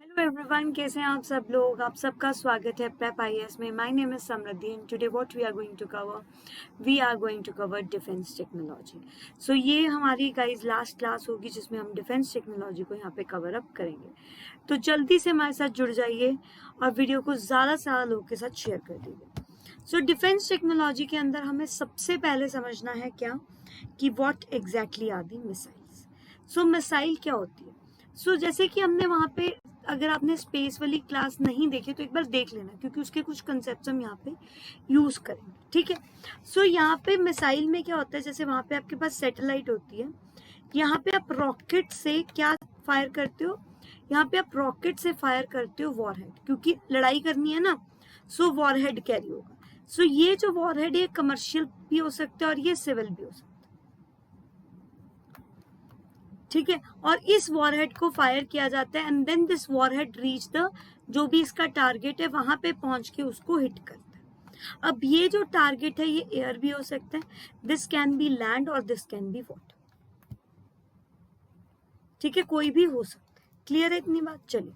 Hello everyone, कैसे हैं आप सब लोग। आप सबका स्वागत है प्रेप आईएएस में। My name is Samriddhi and today what we are going to cover defence technology. So ये हमारी गाइस लास्ट क्लास होगी जिसमें हम डिफेंस टेक्नोलॉजी को यहाँ पे कवर अप करेंगे। तो जल्दी से हमारे साथ जुड़ जाइए और वीडियो को ज़्यादा से ज़्यादा लोगों के साथ शेयर कर दीजिए। सो डिफेंस टेक्नोलॉजी के अंदर हमें सबसे पहले समझना है क्या कि what exactly are the missiles. So missile क्या होती है। जैसे कि हमने वहाँ पे, अगर आपने स्पेस वाली क्लास नहीं देखी तो एक बार देख लेना, क्योंकि उसके कुछ कंसेप्ट हम यहाँ पे यूज करेंगे। ठीक है। यहाँ पे मिसाइल में क्या होता है, जैसे वहाँ पे आपके पास सैटेलाइट होती है, यहाँ पे आप रॉकेट से क्या फायर करते हो, यहाँ पे आप रॉकेट से फायर करते हो वॉरहेड, क्योंकि लड़ाई करनी है ना। वॉरहेड कैरी होगा। ये जो वॉरहेड है कमर्शियल भी हो सकता है और ये सिविल भी हो सकता है। ठीक है। और इस वॉरहेड को फायर किया जाता है and then this warhead reach the, जो भी इसका टारगेट है वहां पे पहुंच के उसको हिट करता है। अब ये जो टारगेट है ये एयर भी हो सकता है, दिस कैन बी लैंड और दिस कैन बी वाटर। ठीक है, कोई भी हो सकता है। क्लियर है इतनी बात। चलिए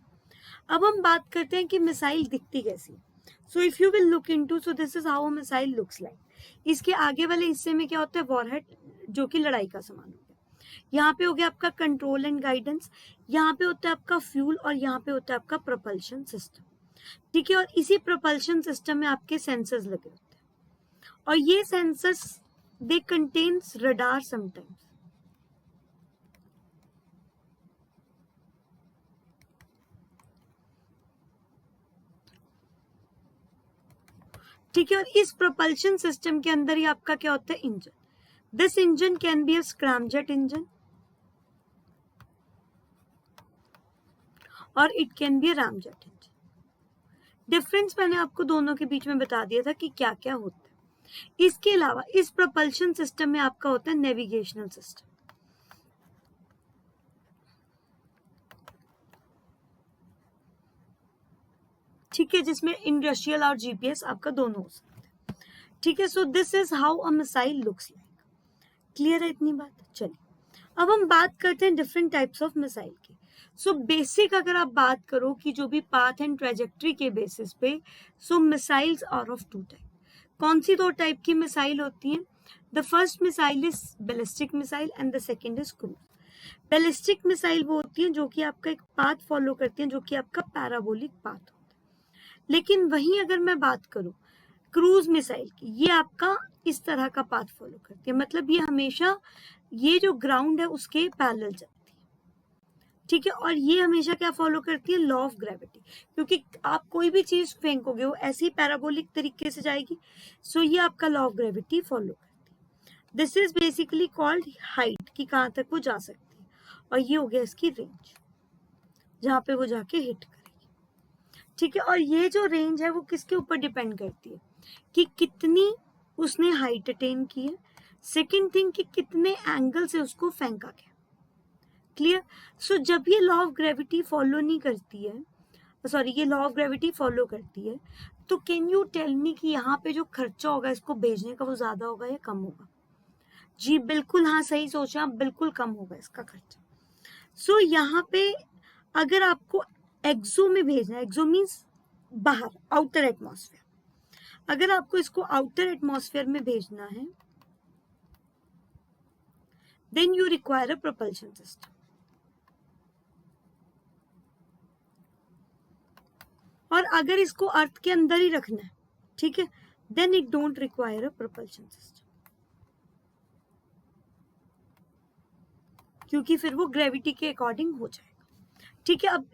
अब हम बात करते हैं कि मिसाइल दिखती कैसी। So if you will look into, so this is how a missile looks like. इसके आगे वाले हिस्से में क्या होता है, वॉरहेड, जो कि लड़ाई का सामान होता है। यहाँ पे हो गया आपका कंट्रोल एंड गाइडेंस, यहाँ पे होता है आपका फ्यूल और यहाँ पे होता है आपका प्रोपल्शन सिस्टम। ठीक है। और इसी प्रोपल्शन सिस्टम में आपके सेंसर्स लगे होते हैं और ये सेंसर्स दे कंटेन्स रडार समटाइम्स। ठीक है। और इस प्रोपल्शन सिस्टम के अंदर ही आपका क्या होता है, engine. This engine can be a scramjet engine और it can be a ramjet engine. Difference मैंने आपको दोनों के बीच में बता दिया था कि क्या क्या होता है। इसके अलावा इस प्रोपल्शन सिस्टम में आपका होता है नेविगेशनल सिस्टम। ठीक है, जिसमें इंडस्ट्रियल और जीपीएस आपका दोनों हो सकता है। ठीक है। This is how a missile looks like. Clear है इतनी बात। चलिए अब हम बात करते हैं डिफरेंट टाइप्स ऑफ मिसाइल की। बेसिक अगर आप बात करो कि जो भी पाथ एंड ट्रेजेक्ट्री के बेसिस पे, missiles are of two type. कौन सी दो टाइप की मिसाइल होती हैं। The first missile is ballistic missile and the second is cruise. Ballistic missile वो होती है जो कि आपका एक पाथ फॉलो करती हैं, जो कि आपका पैराबोलिक पाथ होता है। लेकिन वहीं अगर मैं बात करूं क्रूज मिसाइल की, ये आपका इस तरह का पाथ फॉलो करती है, मतलब ये हमेशा ये जो ग्राउंड है उसके पैरेलल चलती है। ठीक है। और ये हमेशा क्या फॉलो करती है, लॉ ऑफ ग्रेविटी, क्योंकि आप कोई भी चीज फेंकोगे वो ऐसे ही पैराबोलिक तरीके से जाएगी। ये आपका लॉ ऑफ ग्रेविटी फॉलो करती है। This is basically called height, कि कहाँ तक वो जा सकती है, और ये हो गया इसकी रेंज, जहाँ पे वो जाके हिट करेगी। ठीक है। और ये जो रेंज है वो किसके ऊपर डिपेंड करती है, कि कितनी उसने हाइट अटेन की है। सेकेंड थिंग कि कितने एंगल से उसको फेंका गया। क्लियर। जब ये लॉ ऑफ ग्रेविटी फॉलो नहीं करती है, सॉरी ये लॉ ऑफ ग्रेविटी फॉलो करती है, तो कैन यू टेल मी कि यहाँ पे जो खर्चा होगा इसको भेजने का वो ज्यादा होगा या कम होगा। जी बिल्कुल, हाँ सही सोचा, बिल्कुल कम होगा इसका खर्चा। यहाँ पे अगर आपको एक्सो में भेजना है, एक्सो मीन्स बाहर, आउटर एटमॉस्फेयर, अगर आपको इसको आउटर एटमॉस्फेयर में भेजना है then you require a propulsion system. और अगर इसको अर्थ के अंदर ही रखना है, ठीक है, then it don't require a propulsion system, क्योंकि फिर वो ग्रेविटी के अकॉर्डिंग हो जाएगा। ठीक है। अब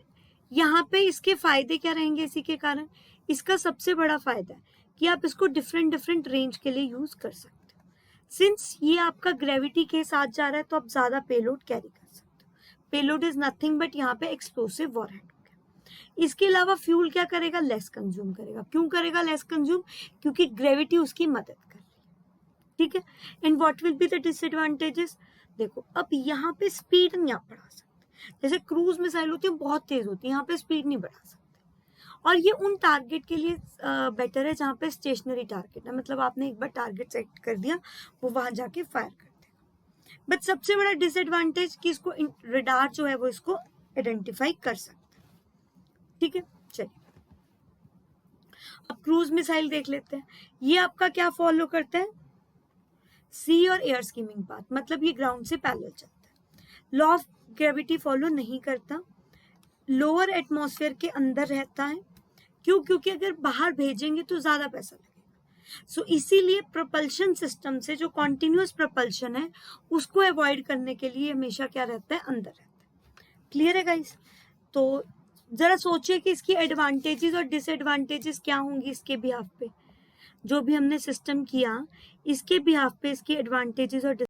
यहाँ पे इसके फायदे क्या रहेंगे इसी के कारण। इसका सबसे बड़ा फायदा है कि आप इसको डिफरेंट डिफरेंट रेंज के लिए यूज कर सकते हो। सिंस ये आपका ग्रेविटी के साथ जा रहा है तो आप ज्यादा पेलोड कैरी कर सकते हो। पेलोड इज नथिंग बट यहाँ पे एक्सप्लोसिव वॉरहेड हो गया। इसके अलावा फ्यूल क्या करेगा, लेस कंज्यूम करेगा। क्यों करेगा लेस कंज्यूम, क्योंकि ग्रेविटी उसकी मदद कर रही है। ठीक है। And what will be the disadvantages. देखो अब यहाँ पे स्पीड नहीं आप बढ़ा सकते, जैसे क्रूज मिसाइल होती है बहुत तेज होती है, यहाँ पे स्पीड नहीं बढ़ा सकते। और ये उन टारगेट के लिए बेटर है जहाँ पे स्टेशनरी टारगेट है, मतलब आपने एक बार टारगेट सेट कर दिया वो वहां जाके फायर कर देगा। बट सबसे बड़ा डिसएडवांटेज कि इसको रडार जो है वो इसको आइडेंटिफाई कर सकता है। ठीक है, चलिए अब क्रूज मिसाइल देख लेते हैं। ये आपका क्या फॉलो करता है, सी और एयर स्कीमिंग पाथ, मतलब ये ग्राउंड से पैरेलल चलता है, लॉ ऑफ ग्रेविटी फॉलो नहीं करता, लोअर एटमॉस्फेयर के अंदर रहता है। क्यों, क्योंकि अगर बाहर भेजेंगे तो ज्यादा पैसा लगेगा। सो इसीलिए प्रोपल्शन सिस्टम से जो कॉन्टिन्यूअस प्रोपल्शन है उसको अवॉइड करने के लिए हमेशा क्या रहता है, अंदर रहता है। क्लियर है गाइस? तो जरा सोचिए कि इसकी एडवांटेजेस और डिसएडवांटेजेस क्या होंगी इसके बिहाफ पे, जो भी हमने सिस्टम किया इसके बिहाफ पे इसकी एडवांटेजेस और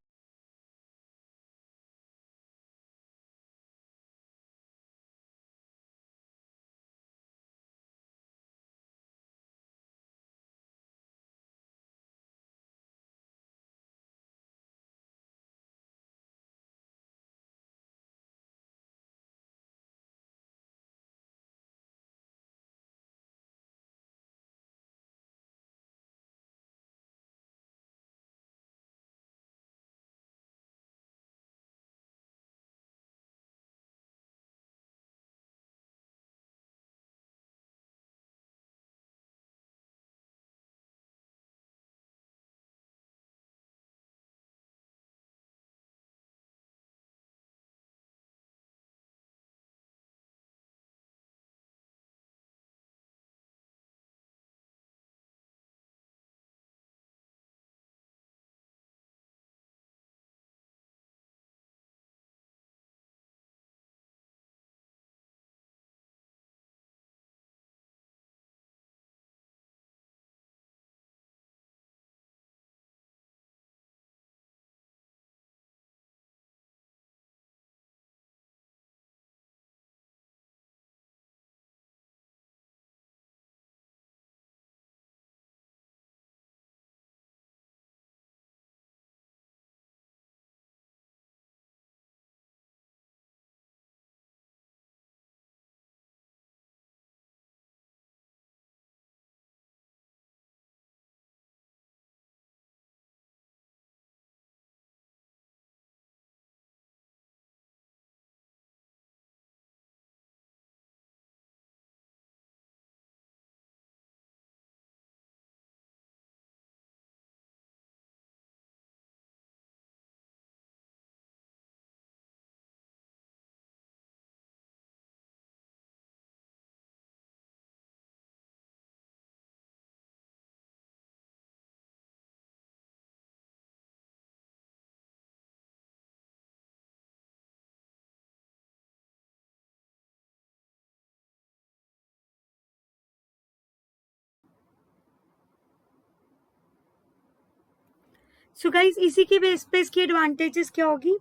सो गाइस इसी के बेस पे इसकी एडवांटेजेस क्या होगी,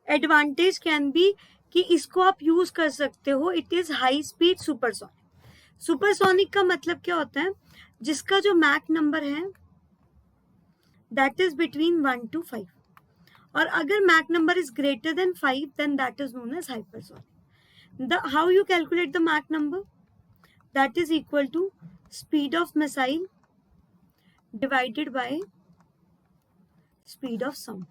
एडवांटेज कैन बी कि इसको आप यूज कर सकते हो, it is high speed supersonic. Supersonic का मतलब क्या होता है, जिसका जो मैक नंबर है दैट इज बिटवीन 1 to 5, और अगर Mach number is greater than 5 then that is known as hypersonic. The how you calculate the Mach number, that is equal to speed of missile divided by speed of sound.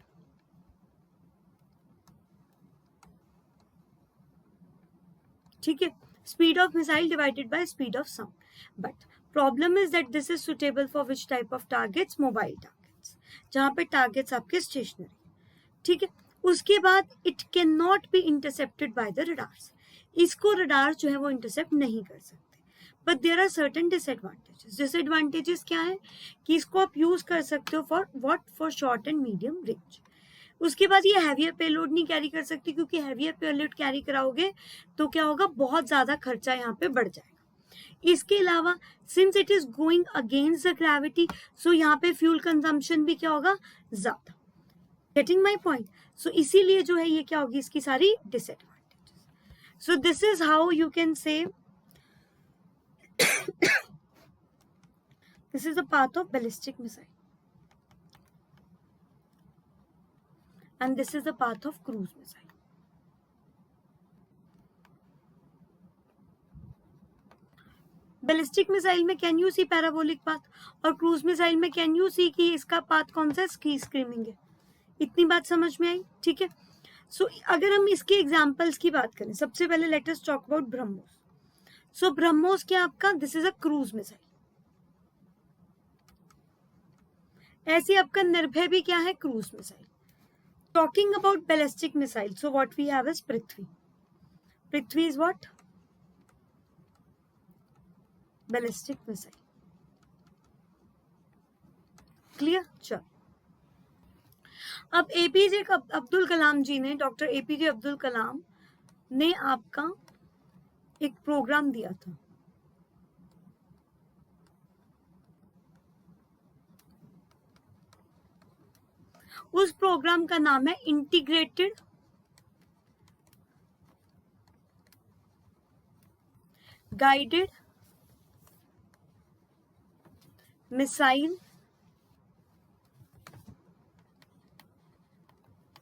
ठीक है, speed of missile divided by speed of sound. But problem is that this is suitable for which type of targets, mobile targets, जहां पे targets आपके stationary. ठीक है, उसके बाद it can not be intercepted by the radars, इसको radar जो है वो इंटरसेप्ट नहीं कर सकते। But there are certain disadvantages. Disadvantages क्या है कि इसको आप यूज कर सकते हो for what, for short and medium range. उसके बाद ये हैवियर पेलोड नहीं कैरी कर सकती, क्योंकि हैवियर पेलोड कैरी कराओगे तो क्या होगा, बहुत ज्यादा खर्चा यहाँ पे बढ़ जाएगा। इसके अलावा since it is going against the gravity, so यहाँ पे फ्यूल कंजम्पशन भी क्या होगा, ज्यादा। Getting my point? सो इसीलिए जो है ये क्या होगी, इसकी सारी disadvantages. So this is how you can say this is the path of ballistic missile and this is the path of cruise missile. Ballistic missile में can you see parabolic path, और क्रूज मिसाइल में can you see कि इसका path कौन सा, ski screaming है। इतनी बात समझ में आई? ठीक है, सो अगर हम इसके एग्जांपल्स की बात करें, सबसे पहले let us talk about BrahMos. So BrahMos क्या आपका, this is a cruise missile. ऐसे आपका निर्भय भी क्या है, cruise missile. Talking about ballistic missile, so what we have is Prithvi. Prithvi is what, ballistic missile. Clear. चलो अब एपीजे अब्दुल कलाम जी ने, डॉक्टर एपीजे अब्दुल कलाम ने आपका एक प्रोग्राम दिया था। उस प्रोग्राम का नाम है integrated guided missile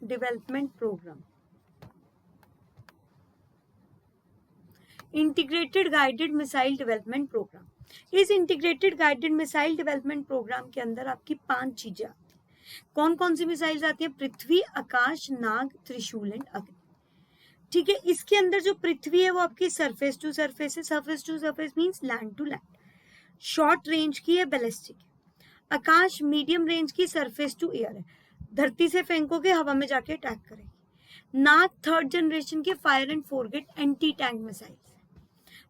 development programme. Integrated guided missile development programme. इस integrated guided missile development programme के अंदर आपकी 5 चीजें आती हैं। कौन कौन सी मिसाइल्स आती हैं, पृथ्वी, आकाश, नाग, त्रिशूल एंड अग्नि। ठीक है, इसके अंदर जो पृथ्वी है वो आपकी सरफेस टू सरफेस है, surface to surface means land to land, short range की है, बैलिस्टिक है। आकाश मीडियम रेंज की, सरफेस टू एयर है, धरती से फेंकोगे हवा में जाके अटैक करेगी। नाग थर्ड जनरेशन के fire and forget anti tank missile,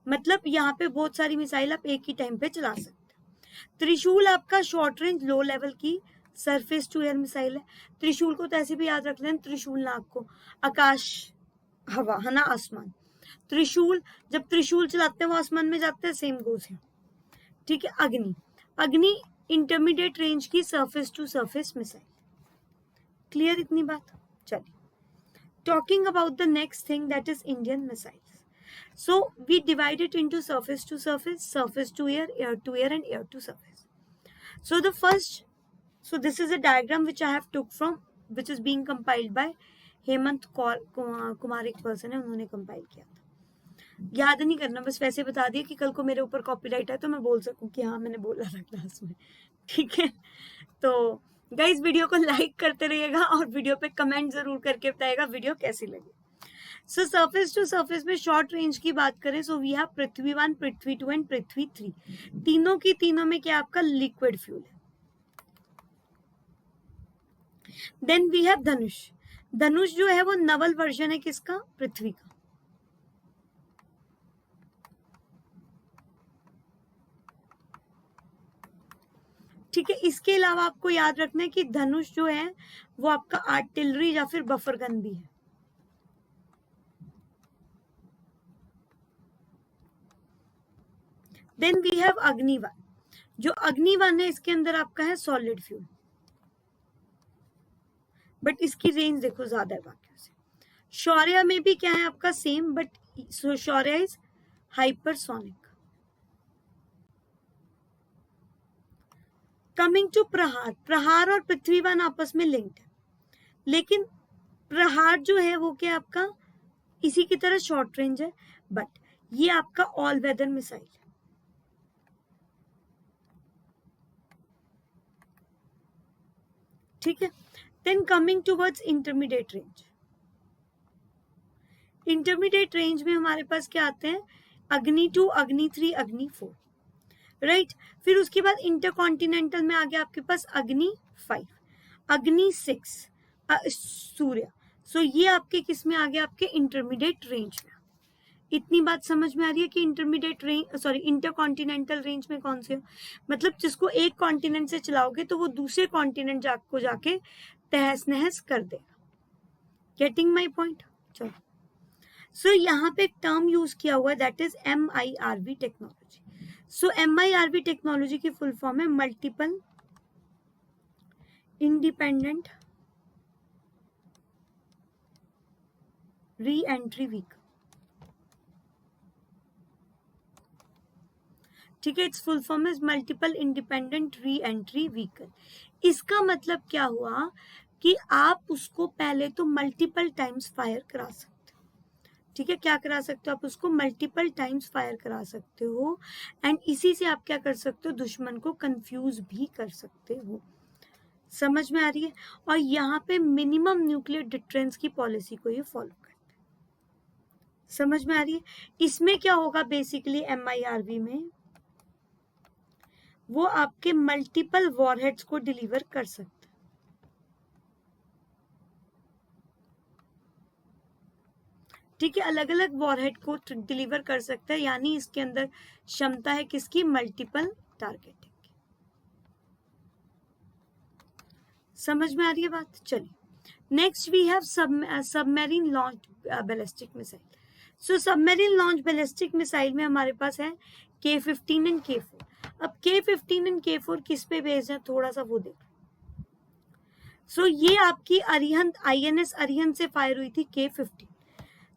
मतलब यहाँ पे बहुत सारी मिसाइल आप एक ही टाइम पे चला सकते हो। त्रिशूल आपका शॉर्ट रेंज लो लेवल की सरफेस टू एयर मिसाइल है। त्रिशूल को तो ऐसे भी याद रख लें, त्रिशूल नाग को, आकाश हवा है ना, आसमान। त्रिशूल, जब त्रिशूल चलाते हैं वो आसमान में जाते हैं, सेम गोज है। ठीक है, अग्नि, अग्नि इंटरमीडिएट रेंज की surface to surface missile. Clear इतनी बात। चलिए, talking about the next thing that is Indian missiles. So we divide it into surface to surface, surface to air to air and air to surface. So the first, so this is a diagram which I have took from, which is being compiled by Hemant Kumar, एक person है, उन्होंने compile किया था। याद नहीं करना, बस वैसे बता दिया कि कल को मेरे ऊपर कॉपीराइट है तो मैं बोल सकूं कि हाँ मैंने बोला था क्लास में। ठीक है, तो गाइस वीडियो को लाइक करते रहिएगा और वीडियो पे कमेंट जरूर करके बताइएगा वीडियो कैसी लगी। सो सरफेस टू सरफेस में शॉर्ट रेंज की बात करें, so we have Prithvi 1, Prithvi 2 and Prithvi 3। तीनों की तीनों में क्या आपका लिक्विड फ्यूल है। Then we have Dhanush. Dhanush जो है वो नवल वर्जन है किसका, पृथ्वी का। ठीक है, इसके अलावा आपको याद रखना है कि धनुष जो है वो आपका आर्टिलरी या फिर बफर गन भी है। Then we have Agni one. जो अग्निवन है इसके अंदर आपका है सॉलिड फ्यूल, बट इसकी रेंज देखो ज्यादा है बाकियों से। शौर्य में भी क्या है आपका same, but Shaurya is hypersonic. Coming to Prahaar, Prahaar और पृथ्वीवन आपस में लिंक्ड है, लेकिन प्रहार जो है वो क्या आपका इसी की तरह शॉर्ट रेंज है, बट ये आपका ऑल वेदर मिसाइल है। ठीक है, then coming towards intermediate range. Intermediate range में हमारे पास क्या आते हैं, अग्नि 2, अग्नि 3, अग्नि 4, राइट। फिर उसके बाद इंटरकॉन्टिनेंटल में आ गया आपके पास अग्नि 5, अग्नि 6, सूर्य। सो ये आपके किस में आ गया, आपके इंटरमीडिएट रेंज में। इतनी बात समझ में आ रही है कि intermediate range, sorry intercontinental range में कौन से हो, मतलब जिसको एक कॉन्टिनेंट से चलाओगे तो वो दूसरे कॉन्टिनेंट को जाके तहस नहस कर देगा। Getting my point. चलो, सो यहाँ पे एक टर्म यूज किया हुआ है that is MIRV technology. So MIRV technology की फुल फॉर्म है multiple independent re entry vehicle. ठीक है, it's full form is multiple independent re entry vehicle. इसका मतलब क्या हुआ कि आप उसको पहले तो मल्टीपल टाइम्स फायर करा सकते हो। ठीक है, क्या करा सकते हो आप उसको, मल्टीपल टाइम्स फायर करा सकते हो, एंड इसी से आप क्या कर सकते हो, दुश्मन को कंफ्यूज भी कर सकते हो। समझ में आ रही है। और यहाँ पे मिनिमम न्यूक्लियर डिटरेंस की पॉलिसी को ये फॉलो करते हैं। समझ में आ रही है? इसमें क्या होगा बेसिकली MIRV में, वो आपके मल्टीपल वॉरहेड्स को डिलीवर कर सकता है। ठीक है, अलग अलग वॉरहेड को डिलीवर कर सकता है, यानी इसके अंदर क्षमता है किसकी? Multiple targeting. समझ में आ रही है बात? चलिए, next we have submarine launch ballistic missile. So submarine launch ballistic missile में हमारे पास है K-15 एंड K-4। अब K-15 एंड K-4 किस पे बेस्ड है, थोड़ा सा वो देखो। सो ये आपकी अरिहंत INS अरिहंत से फायर हुई थी K-15।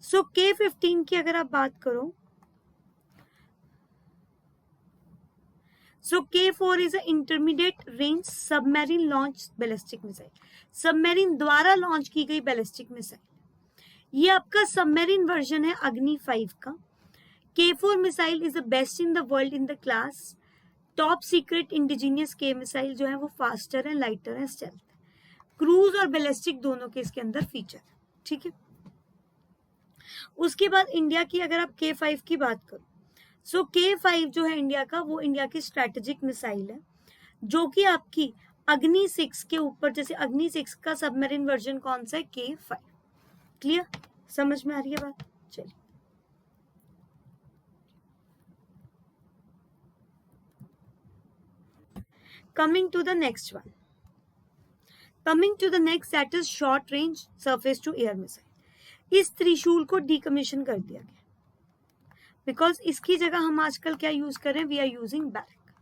सो K-15 की अगर आप बात करो, सो K-4 is a intermediate range submarine launch ballistic missile, submarine द्वारा लॉन्च की गई बैलिस्टिक मिसाइल। ये आपका सबमरीन वर्जन है अग्नि 5 का। K-4 missile is the best in the world in the class. Top secret indigenous K missile जो है वो फास्टर है, लाइटर है, स्टेल्थ, क्रूज और बैलिस्टिक दोनों के इसके अंदर फीचर है। ठीक है, उसके बाद इंडिया की अगर आप K-5 की बात करो, सो K-5 जो है इंडिया का, वो इंडिया की स्ट्रैटेजिक मिसाइल है, जो कि आपकी अग्नि 6 के ऊपर, जैसे अग्नि 6 का सबमरीन वर्जन कौन सा है? K-5। क्लियर? समझ में आ रही है बात? चलिए, coming to the next one, coming to the next, that is short range surface to air missile। इस त्रिशूल को डीकमीशन कर दिया गया, बिकॉज इसकी जगह हम आजकल क्या यूज करें? वी आर यूजिंग बैरक,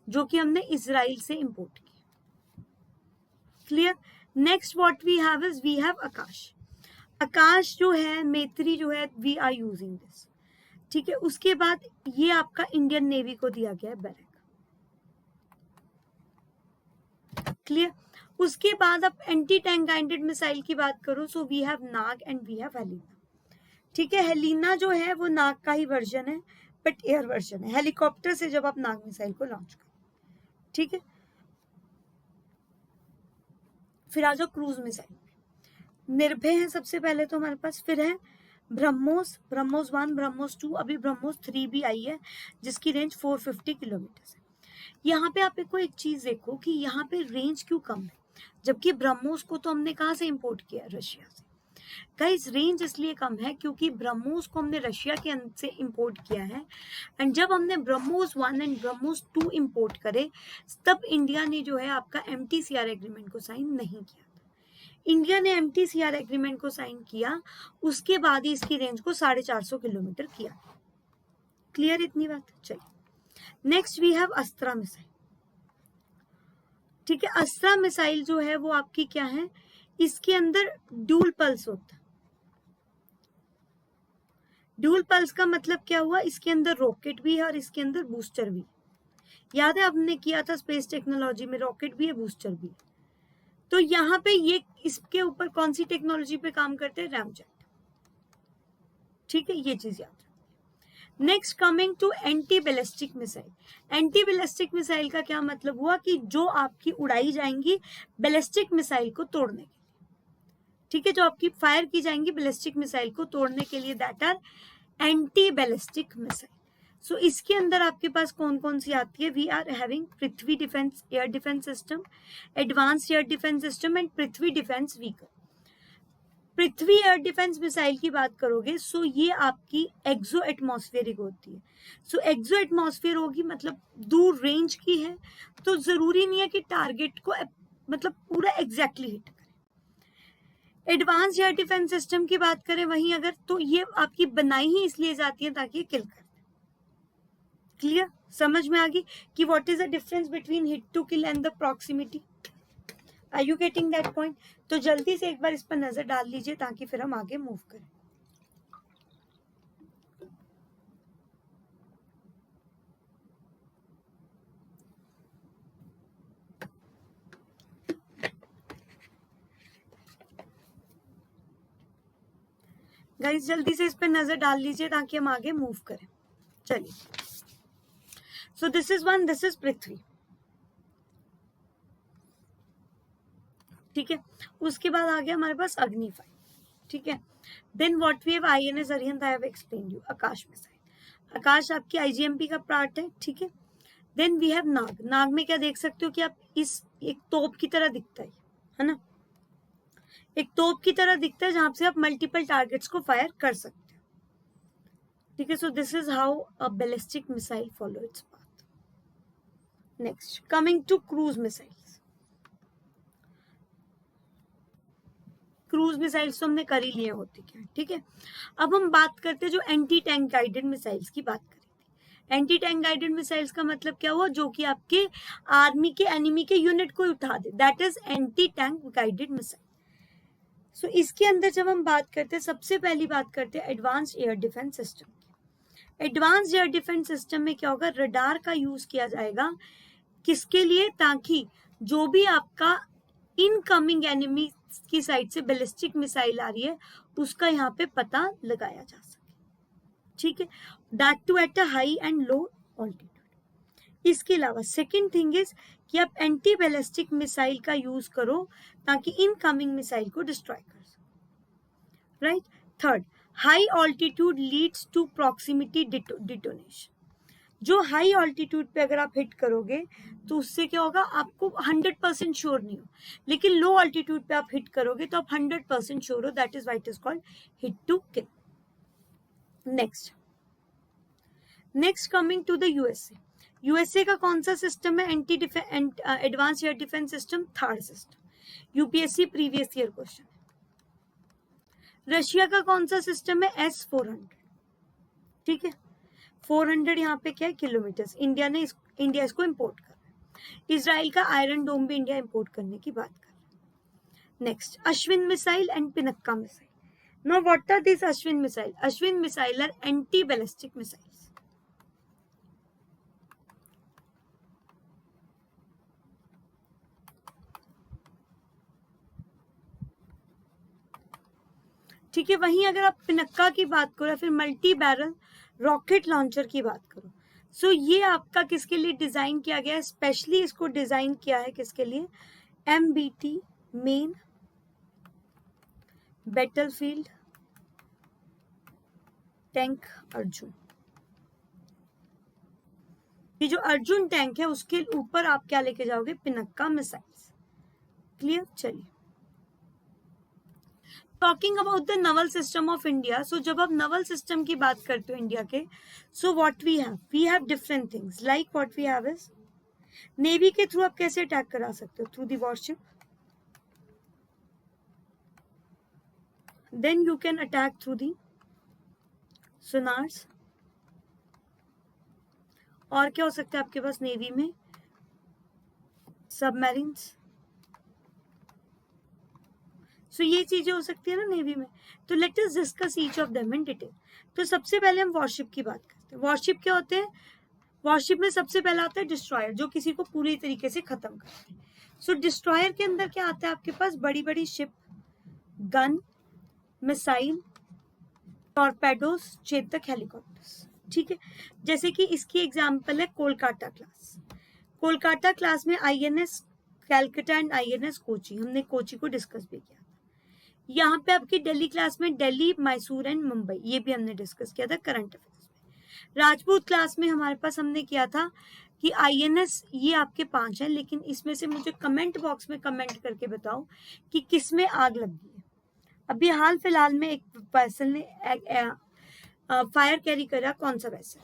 जो कि हमने इजराइल से इंपोर्ट की। Clear? Next what we have is, we have Akash. Akash जो है, मैत्री जो है, वी आर यूजिंग दिस। ठीक है, उसके बाद ये आपका इंडियन नेवी को दिया गया है बैरक। क्लियर? उसके बाद आप एंटी टैंक गाइडेड मिसाइल की बात करो, so we have Nag and we have Helina. ठीक है, हेलिना जो है वो नाग का ही वर्जन है, बट एयर वर्जन है, हेलीकॉप्टर से जब आप नाग मिसाइल को लॉन्च करें। ठीक है, फिर आ जाओ क्रूज मिसाइल। निर्भय है सबसे पहले तो हमारे पास, फिर है ब्रह्मोस, ब्रह्मोस 1, ब्रह्मोस 2, अभी ब्रह्मोस 3 भी आई है, जिसकी रेंज 450 किलोमीटर है। यहाँ पे आप एक चीज देखो कि यहाँ पे रेंज क्यों कम है, जबकि ब्रह्मोस को तो हमने कहाँ से इंपोर्ट किया? रशिया से। गाइस, रेंज इसलिए कम है क्योंकि ब्रह्मोस को हमने रशिया के से इंपोर्ट किया है, एंड जब हमने ब्रह्मोस 1 एंड ब्रह्मोस 2 इंपोर्ट करे, तब इंडिया ने जो है आपका MTCR एग्रीमेंट को साइन नहीं किया। इंडिया ने MTCR एग्रीमेंट को साइन किया, उसके बाद ही इसकी रेंज को 450 किलोमीटर किया। क्लियर इतनी बात? चलिए, next we have Astra missile. ठीक है, अस्त्रा मिसाइल जो है वो आपकी क्या है? इसके अंदर ड्यूल पल्स होता है। ड्यूल पल्स का मतलब क्या हुआ? इसके अंदर रॉकेट भी है और इसके अंदर बूस्टर भी। याद है आपने किया था स्पेस टेक्नोलॉजी में, रॉकेट भी है, बूस्टर भी है। तो यहाँ पे ये इसके ऊपर कौन सी टेक्नोलॉजी पे काम करते हैं? रैमजेट। ठीक है, ये चीज याद रखिए। Next, coming to anti ballistic missile. Anti ballistic missile का क्या मतलब हुआ? कि जो आपकी उड़ाई जाएंगी बैलिस्टिक मिसाइल को तोड़ने के लिए। ठीक है, जो आपकी फायर की जाएंगी बैलिस्टिक मिसाइल को तोड़ने के लिए, that are anti ballistic missile. So इसके अंदर आपके पास कौन कौन सी आती है? We are having Prithvi defence air defence system, advanced air defence system and Prithvi defence vehicle. Prithvi air defence missile की बात करोगे, सो ये आपकी एक्सो एटमॉस्फेरिक होती है। सो एक्सो एटमॉस्फेयर होगी, मतलब दूर रेंज की है, तो जरूरी नहीं है कि टारगेट को मतलब पूरा एग्जैक्टली हिट करे। एडवांस एयर डिफेंस सिस्टम की बात करें वहीं अगर, तो ये आपकी बनाई ही इसलिए जाती है ताकि ये किल कर। क्लियर? समझ में आ गई कि what is the difference between hit to kill and the proximity? Are you getting that point? तो जल्दी से एक बार इस पर नजर डाल लीजिए ताकि फिर हम आगे मूव करें। गाइस, जल्दी से इस पर नजर डाल लीजिए ताकि हम आगे मूव करें। चलिए, so this is one, this is Prithvi. ठीक है, उसके बाद आ गया हमारे पास अग्नि 5। ठीक है. Then what we have INS Arihant, I have explained you. Akash missile, Akash आपकी IGMP का पार्ट है, ठीक है. Then we have Nag. Nag में क्या देख सकते हो कि आप इस एक तोप की तरह दिखता है ना, एक तोप की तरह दिखता है जहां से आप मल्टीपल टारगेट्स को फायर कर सकते हो, ठीक है. So this is how a ballistic missile follow its path. Next, coming to cruise missiles. Cruise missiles तो हमने कर ही लिए होती है, ठीक है. अब हम बात करते हैं जो एंटी टैंक गाइडेड मिसाइल्स की बात करें. एंटी टैंक गाइडेड मिसाइल्स का मतलब क्या हुआ, जो कि आपके आर्मी के एनिमी के यूनिट को उठा दे, that is anti tank guided missile. So इसके अंदर जब हम बात करते हैं, सबसे पहली बात करते हैं एडवांस एयर डिफेंस सिस्टम की. एडवांस एयर डिफेंस सिस्टम में क्या होगा, रडार का यूज किया जाएगा. किसके लिए, ताकि जो भी आपका इनकमिंग एनिमी की साइड से बैलिस्टिक मिसाइल आ रही है उसका यहाँ पे पता लगाया जा सके, ठीक है. That to at a high and low altitude. इसके अलावा सेकेंड थिंग इज कि आप एंटी बैलिस्टिक मिसाइल का यूज करो ताकि इनकमिंग मिसाइल को डिस्ट्रॉय कर सको, right. Third, high altitude leads to proximity detonation. जो हाई ऑल्टीट्यूड पे अगर आप हिट करोगे तो उससे क्या होगा, आपको 100% श्योर नहीं हो, लेकिन लो ऑल्टीट्यूड पे आप हिट करोगे तो आप 100% श्योर हो. That is why it is called hit to kill. Next coming to the USA. USA का कौन सा सिस्टम है, advance air defence system, third system. UPSC previous year question. Russia का कौन सा सिस्टम है, S-400, ठीक है. 400 यहाँ पे क्या है, किलोमीटर्स. इंडिया इसको इंपोर्ट कर रहा है. इजराइल का आयरन डोम भी इंडिया इंपोर्ट करने की बात कर रहा है. Next, Ashwin missile and Pinaka missile. Now what are this Ashwin missile? Ashwin missile are anti ballistic missiles. ठीक है. वहीं अगर आप पिनक्का की बात करो या फिर मल्टी बैरल रॉकेट लॉन्चर की बात करो, सो ये आपका किसके लिए डिजाइन किया गया है, स्पेशली इसको डिजाइन किया है किसके लिए, MBT main battlefield tank Arjun. ये जो अर्जुन टैंक है उसके ऊपर आप क्या लेके जाओगे, पिनक्का मिसाइल्स. क्लियर. चलिए, talking about the naval system of India. So जब आप नवल सिस्टम की बात करते हो इंडिया के, so what we have different things. Like what we have is, navy के थ्रू आप कैसे अटैक करा सकते हो, through the warship. Then you can attack through the sonars. और क्या हो सकता है आपके पास नेवी में, सबमरीन्स. सो ये चीजें हो सकती है ना नेवी में. तो let us discuss each of them in detail. तो सबसे पहले हम वॉरशिप की बात करते हैं. वॉरशिप क्या होते हैं, वॉरशिप में सबसे पहला आता है डिस्ट्रॉयर, जो किसी को पूरी तरीके से खत्म करते हैं. सो डिस्ट्रॉयर के अंदर क्या आता है आपके पास, बड़ी बड़ी ship, gun, missile, torpedoes, Chetak helicopters, ठीक है. जैसे कि इसकी एग्जांपल है कोलकाता क्लास. कोलकाता क्लास में INS Calcutta and INS Kochi, हमने कोची को डिस्कस भी किया. यहाँ पे आपकी दिल्ली क्लास में दिल्ली, मैसूर एंड मुंबई, ये भी हमने डिस्कस किया था करंट अफेयर्स में. राजपूत क्लास में हमारे पास हमने किया था कि INS ये आपके 5 हैं, लेकिन इसमें से मुझे कमेंट बॉक्स में कमेंट करके बताओ कि किस में आग लग गई है. अभी हाल फिलहाल में एक वैसल ने फायर कैरी करा, कौन सा वैसल,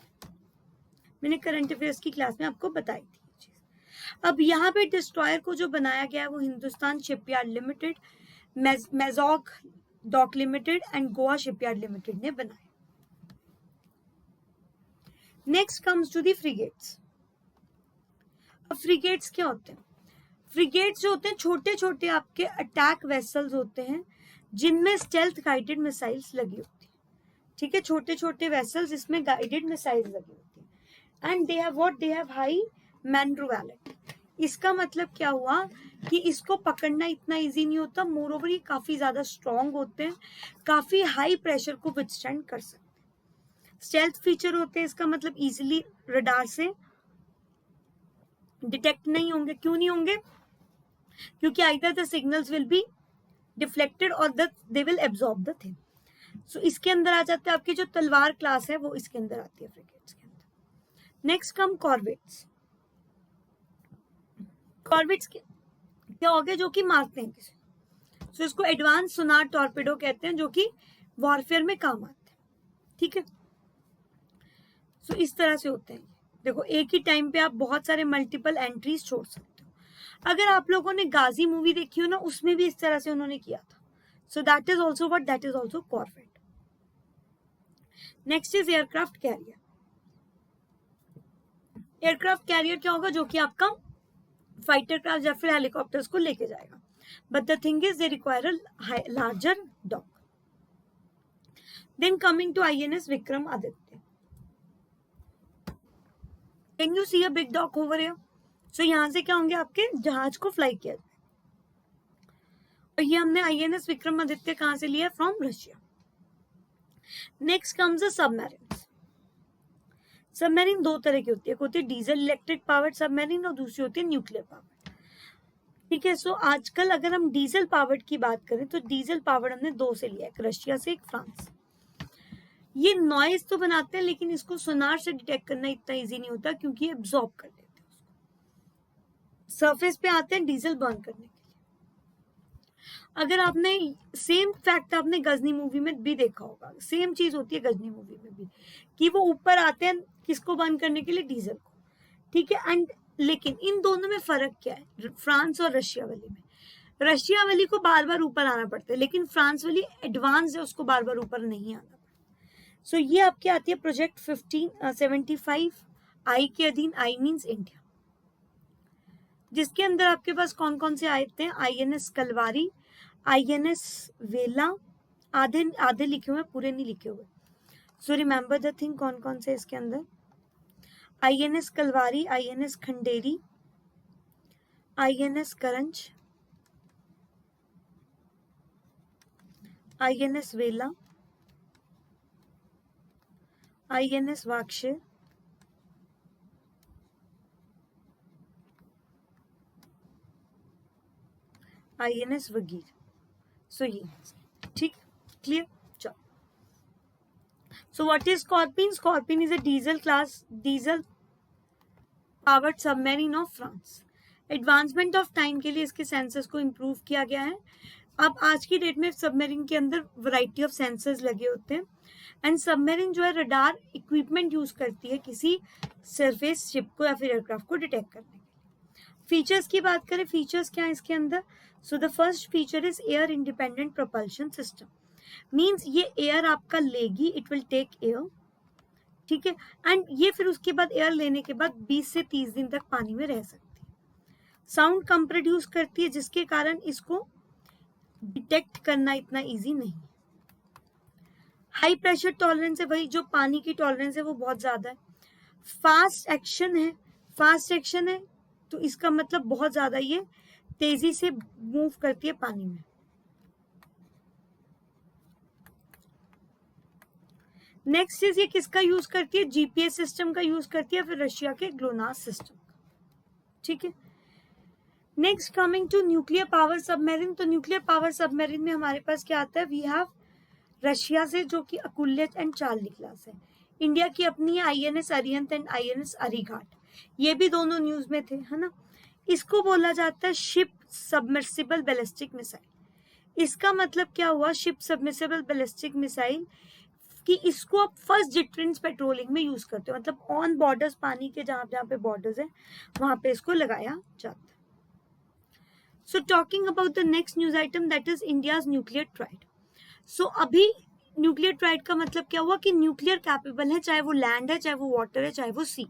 मैंने करंट अफेयर्स की क्लास में आपको बताई थी ये चीज. अब यहाँ पे डिस्ट्रॉयर को जो बनाया गया है वो Hindustan shipyard limited, Mazagon dock limited and Goa shipyard limited ने बनाया. Next comes to the frigates. अब फ्रिगेट्स क्या होते हैं, फ्रिगेट्स जो होते हैं छोटे छोटे आपके अटैक वेसल्स होते हैं जिनमें स्टेल्थ गाइडेड मिसाइल्स लगी होती है, ठीक है. छोटे छोटे वेसल्स इसमें गाइडेड मिसाइल्स लगी होती है एंड दे हैव हाई मैन्ड्रोवैलिटी. इसका मतलब क्या हुआ कि इसको पकड़ना इतना इजी नहीं होता, मोर ओवर ये काफी ज्यादा स्ट्रॉन्ग होते हैं, काफी हाई प्रेशर को विथस्टैंड कर सकते हैं. स्टेल्थ फीचर होते हैं, इसका मतलब इजीली रडार से डिटेक्ट नहीं होंगे. क्यों नहीं होंगे, क्योंकि either the signals will be deflected और they will absorb the thing. So इसके अंदर आ जाते हैं आपकी जो तलवार क्लास है वो इसके अंदर आती है फ्रिगेट्स के अंदर. Next come corvettes. कॉर्वेट्स क्या हो गए, जो कि मारते हैं किसी. सो इसको एडवांस सोनार टॉर्पेडो कहते हैं, जो कि वॉरफेयर में काम आते हैं. ठीक है. सो इस तरह से होते हैं. देखो एक ही टाइम पे आप बहुत सारे मल्टीपल एंट्रीज छोड़ सकते हो. अगर आप लोगों ने गाजी मूवी देखी हो ना, उसमें भी इस तरह से उन्होंने किया था. So that is also what, that is also corvette. Next is aircraft carrier. Aircraft carrier क्या होगा, जो कि आपका फाइटर क्राफ्ट या फिर हेलीकॉप्टर्स को लेके जाएगा. But the thing is they require a larger dock. Then coming to INS Vikramaditya. Can you see a big dock over here. So यहां से क्या होंगे, आपके जहाज को फ्लाई किया जाए. और ये हमने INS विक्रमादित्य कहां से लिया, from Russia. Next comes the submarine. Submarine दो तरह की होती है, एक होती है डीजल इलेक्ट्रिक पावर्ड सबमरीन और दूसरी होती है न्यूक्लियर पावर्ड. ठीक है. सो आजकल अगर हम डीजल पावर्ड की बात करें तो डीजल पावर्ड हमने दो से लिया, एक रशिया से एक फ्रांस से. ये नॉइज तो बनाते हैं लेकिन इसको सोनार से डिटेक्ट करना इतना इजी नहीं होता, क्योंकि ये एब्जॉर्ब कर लेते हैं उसको. सरफेस पे आते हैं डीजल बर्न करने के लिए. अगर आपने सेम फैक्ट आपने गजनी मूवी में भी देखा होगा, सेम चीज होती है गजनी मूवी में भी, कि वो ऊपर आते हैं किसको बर्न करने के लिए, डीजल को. ठीक है. एंड लेकिन इन दोनों में फर्क क्या है, फ्रांस और रशिया वाली में. रशिया वाली को बार बार ऊपर आना पड़ता है, लेकिन फ्रांस वाली एडवांस है, उसको बार बार ऊपर नहीं आना. सो ये आपकी आती है प्रोजेक्ट 1575 के अधीन. आई मीन्स इंडिया, जिसके अंदर आपके पास कौन कौन से आते हैं, INS कलवारी, INS वेला. आधे आधे लिखे हुए, पूरे नहीं लिखे हुए. सो रिमेंबर द थिंग, कौन कौन से इसके अंदर, INS Kalwari, INS Khanderi, INS करंज, INS वेला, INS वाक्षे, INS वगीर. सो ये ठीक, क्लियर. चलो. So what is Scorpene. Scorpene is a diesel class, diesel powered submarine of France. Advancement of time के लिए इसके सेंसर्स को इम्प्रूव किया गया है. अब आज की डेट में सबमरीन के अंदर वैरायटी ऑफ सेंसर्स लगे होते हैं. एंड सबमरीन जो है रडार इक्विपमेंट यूज करती है किसी सरफेस शिप को या फिर एयरक्राफ्ट को डिटेक्ट करने के लिए. फीचर्स की बात करें, फीचर्स क्या है इसके अंदर. So the first feature is air independent propulsion system. Means ये एयर आपका लेगी, इट विल टेक एयर. ठीक है. एंड ये फिर उसके बाद एयर लेने के बाद 20 से 30 दिन तक पानी में रह सकती है. साउंड कम प्रोड्यूस करती है, जिसके कारण इसको डिटेक्ट करना इतना इजी नहीं. हाई प्रेशर टॉलरेंस है, वही जो पानी की टॉलरेंस है वो बहुत ज्यादा है. फास्ट एक्शन है, फास्ट एक्शन है तो इसका मतलब बहुत ज्यादा ये तेजी से मूव करती है पानी में. नेक्स्ट इज ये किसका यूज करती है, GPS सिस्टम का यूज करती है, फिर रशिया के ग्लोनास सिस्टम का. ठीक है. Next coming to nuclear power submarine. तो न्यूक्लियर पावर सबमरीन में हमारे पास क्या आता है, वी हैव रशिया से जो कि अकुल्य एंड चार्ली क्लास है. इंडिया की अपनी है INS Arihant and INS Arighaat. ये भी दोनों न्यूज में थे, है ना. इसको बोला जाता है शिप सबमर्सिबल बैलिस्टिक मिसाइल. इसका मतलब क्या हुआ, शिप सबमर्सिबल बैलिस्टिक मिसाइल, कि इसको आप फर्स्ट डिफरेंस पेट्रोलिंग में यूज करते हो, मतलब ऑन बॉर्डर्स, पानी के जहां जहां पे बॉर्डर्स है वहां पे इसको लगाया जाता है. So talking about the next news item, that is India's nuclear triad. So अभी न्यूक्लियर ट्राइड का मतलब क्या हुआ कि न्यूक्लियर कैपेबल है, चाहे वो लैंड है, चाहे वो वाटर है, चाहे वो sea.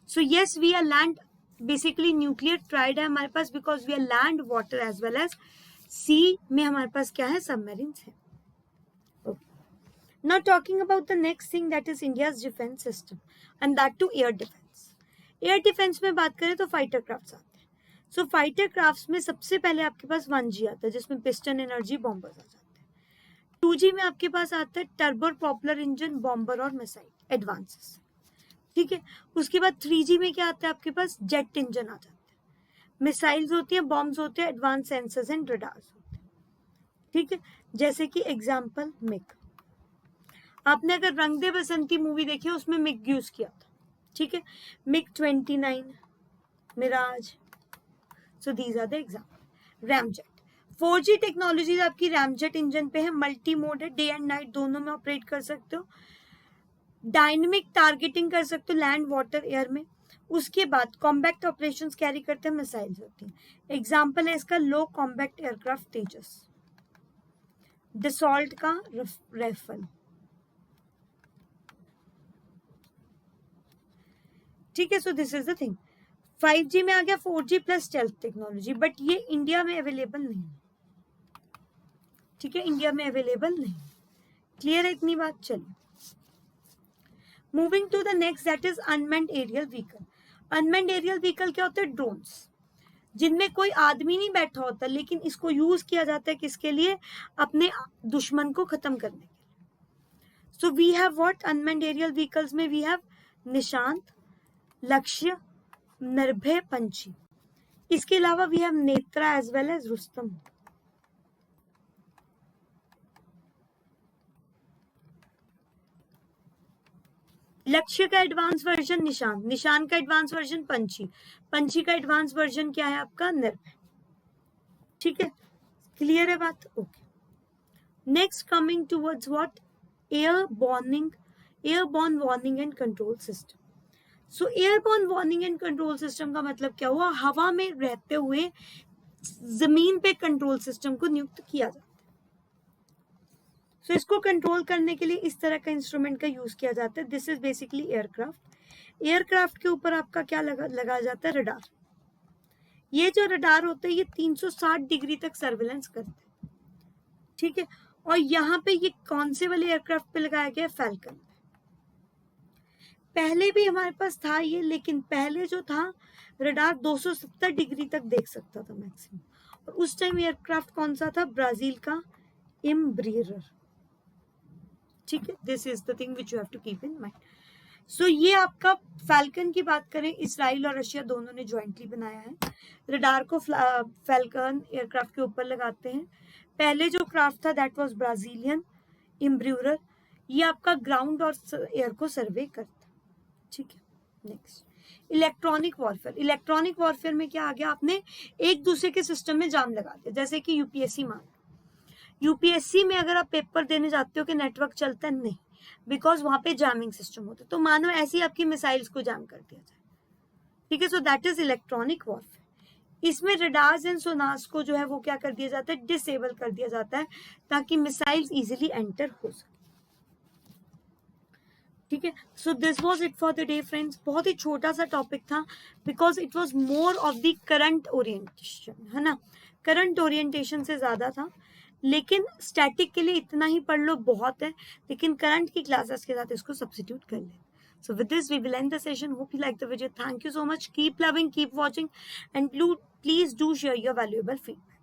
So yes, we are land, basically nuclear triad है हमारे पास, because we are land, water as well as sea में हमारे पास क्या है, सबमरीन्स है. Now talking about the next thing, that is India's defense system, and that too air defense. Air defense में बात करें तो फाइटर क्राफ्ट्स आते हैं. सो फाइटर क्राफ्ट्स में सबसे पहले आपके पास 1G आता है, जिसमें पिस्टन एनर्जी बॉम्बर्स आ जाते हैं. 2G में आपके पास आता है टर्बो प्रोपलर इंजन, बॉम्बर और मिसाइल एडवांसेस. ठीक है. उसके बाद 3G में क्या आता है आपके पास, जेट इंजन आ जाते हैं, मिसाइल्स होती है, बॉम्ब्स होते हैं, एडवांस सेंसर्स एंड रडार्स होते हैं. ठीक है, जैसे कि एग्जाम्पल मिग। आपने अगर रंग दे बसंती मूवी देखी, उसमें मिग यूज किया था, ठीक है, MiG 29, Mirage. So these are the example. Ramjet 4G technology आपकी रैमजेट इंजन पे है, मल्टी मोड है, डे एंड नाइट दोनों में ऑपरेट कर सकते हो, डायनेमिक टारगेटिंग कर सकते हो लैंड वाटर एयर में। उसके बाद कॉम्बैक्ट ऑपरेशंस कैरी करते हैं, मिसाइल्स होती हैं। एग्जाम्पल है इसका लो कॉम्बैक्ट एयरक्राफ्ट तेजस, डिसॉल्ट का राइफल, ठीक है। So this is the thing. 5G में आ गया 4G plus stealth technology, but ये इंडिया में अवेलेबल नहीं, ठीक है, इंडिया में अवेलेबल नहीं। क्लियर है इतनी बात? चलिए moving to the next, that is unmanned aerial vehicle. Unmanned aerial vehicle क्या होते हैं? ड्रोन्स, जिनमें कोई आदमी नहीं बैठा होता, लेकिन इसको यूज किया जाता है किसके लिए? अपने दुश्मन को खत्म करने के लिए। So we have what? Unmanned aerial vehicles में वी हैव निशांत, लक्ष्य, निर्भय, पंछी। इसके अलावा we have Netra as well as Rustom. Lakshya का एडवांस वर्जन निशान, निशान का एडवांस वर्जन पंछी, पंछी का एडवांस वर्जन क्या है आपका? निर्भय। ठीक है, क्लियर है बात? Okay. Next coming towards what? Airborne warning and control system. So airborne warning and control system का मतलब क्या हुआ? हवा में रहते हुए जमीन पे कंट्रोल सिस्टम को नियुक्त किया जाता है। सो इसको कंट्रोल करने के लिए इस तरह का इंस्ट्रूमेंट का यूज किया जाता है। This is basically aircraft. Aircraft के ऊपर आपका क्या लगा जाता है? रडार। ये जो रडार होते हैं ये 360 डिग्री तक सर्विलेंस करते हैं, ठीक है। और यहाँ पे ये कौन से वाले एयरक्राफ्ट पे लगाया गया? फैल्कन। पहले भी हमारे पास था ये, लेकिन पहले जो था रडार 270 डिग्री तक देख सकता था मैक्सिमम, और उस टाइम एयरक्राफ्ट कौन सा था? ब्राजील का इम्ब्रीयर, ठीक है। This is the thing which you have to keep in mind. So ये आपका फैल्कन की बात करें, इसराइल और रशिया दोनों ने ज्वाइंटली बनाया है। रडार को फैल्कन एयरक्राफ्ट के ऊपर लगाते हैं। पहले जो क्राफ्ट था दैट वाज ब्राजीलियन इम्ब्रूअर, ये आपका ग्राउंड और एयर को सर्वे करता, ठीक है। Next, electronic warfare. Electronic warfare में क्या आ गया? आपने एक दूसरे के सिस्टम में जाम लगा दिया, जैसे कि यूपीएससी मान। यूपीएससी में अगर आप पेपर देने जाते हो कि नेटवर्क चलता है, नहीं, बिकॉज वहां पे जैमिंग सिस्टम होता है। तो मानो ऐसी आपकी मिसाइल्स को जैम कर दिया जाए, ठीक है। So that is electronic warfare. इसमें रडार्स एंड सोनार्स को जो है वो क्या कर दिया जाता है? डिसेबल कर दिया जाता है, ताकि मिसाइल्स इजीली एंटर हो सके, ठीक है। So this was it for the day friends. बहुत ही छोटा सा टॉपिक था, because it was more of the current orientation, है ना, करंट ओरिएंटेशन से ज्यादा था। लेकिन स्टैटिक के लिए इतना ही पढ़ लो, बहुत है, लेकिन करंट की क्लासेस के साथ इसको सब्स्टिट्यूट कर ले। So with this, we will end the session. Hope you like the video. Thank you so much. Keep loving, keep watching, and please do share your valuable feedback.